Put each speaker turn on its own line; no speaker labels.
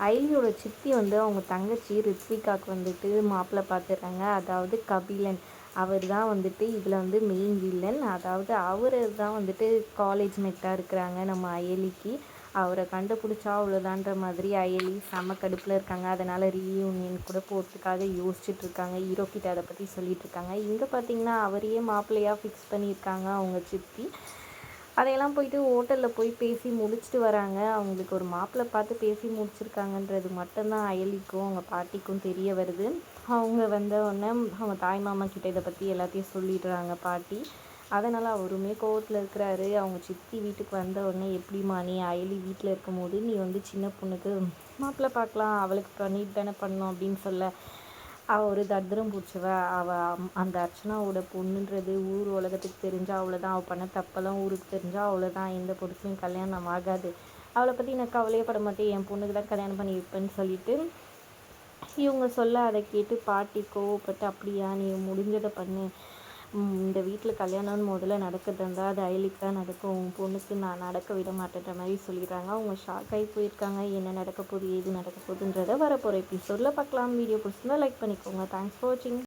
அயலியோட சித்தி வந்து அவங்க தங்கச்சி ரித்விகாவுக்கு வந்துட்டு மாப்பிள்ளை பார்த்துடுறாங்க. அதாவது கபிலன் அவர் தான் வந்துட்டு இதில் வந்து மெயின் வில்லன். அதாவது அவர் தான் வந்துட்டு காலேஜ் மெட்டாக இருக்கிறாங்க நம்ம அயலிக்கு. அவரை கண்டுபிடிச்சா அவ்வளோதான்ற மாதிரி அயலி செம்ம கடுப்பில் இருக்காங்க. அதனால் ரீயூனியன் கூட போகிறதுக்காக யோசிச்சுட்ருக்காங்க. ஹீரோ கிட்ட அதை பற்றி சொல்லிகிட்ருக்காங்க. இங்கே பார்த்திங்கன்னா அவரையே மாப்பிள்ளையாக ஃபிக்ஸ் பண்ணியிருக்காங்க அவங்க சித்தி. அதையெல்லாம் போயிட்டு ஹோட்டலில் போய் பேசி முடிச்சுட்டு வராங்க. அவங்களுக்கு ஒரு மாப்பிள்ளை பார்த்து பேசி முடிச்சிருக்காங்கன்றது மட்டும்தான் அயலிக்கும் அவங்க பாட்டிக்கும் தெரிய வருது. அவங்க வந்த உடனே அவங்க தாய் மாமா கிட்ட இதை பற்றி எல்லாத்தையும் சொல்லிடுறாங்க பாட்டி. அதனால் அவருமே கோவத்தில் இருக்கிறாரு. அவங்க சித்தி வீட்டுக்கு வந்த உடனே எப்படிம்மா நீ அயலி வீட்டில் இருக்கும்போது நீ வந்து சின்ன பொண்ணுக்கு மாப்பிள்ளை பார்க்கலாம் அவளுக்கு பண்ணிட்டு தானே பண்ணணும் அப்படின்னு சொல்ல, அவள் ஒரு தத்திரம் பிடிச்சவ. அவள் அந்த அர்ச்சனாவோட பொண்ணுன்றது ஊர் உலகத்துக்கு தெரிஞ்சால் அவ்வளோதான். அவள் பண்ண தப்பெல்லாம் ஊருக்கு தெரிஞ்சால் அவ்வளோதான். எந்த பொண்ணுக்கும் கல்யாணம் ஆகாது. அவளை பற்றி நான் கவலையே பட மாட்டேன். என் பொண்ணுக்கு தான் கல்யாணம் பண்ணி வைப்பேன்னு சொல்லிட்டு இவங்க சொல்ல அதை கேட்டு பாட்டி கோவப்பட்டு, அப்படியா நீ முடிஞ்சதை பண்ணு, இந்த வீட்டில் கல்யாணம்னு முதல்ல நடக்கிறதா இருந்தால் அது அயலிக்கு தான் நடக்கும், உன் பொண்ணுக்கு நான் நடக்க விட மாட்டேன்ற மாதிரி சொல்லிடுறாங்க. அவங்க ஷாக் ஆகி போயிருக்காங்க. என்ன நடக்க போகுது ஏது நடக்க போகுதுன்றதை வரப்போகிற எபிசோடில் பார்க்கலாம். வீடியோ பிடிச்சிருந்தா லைக் பண்ணிக்கோங்க. தேங்க்ஸ் ஃபார் வாட்சிங்.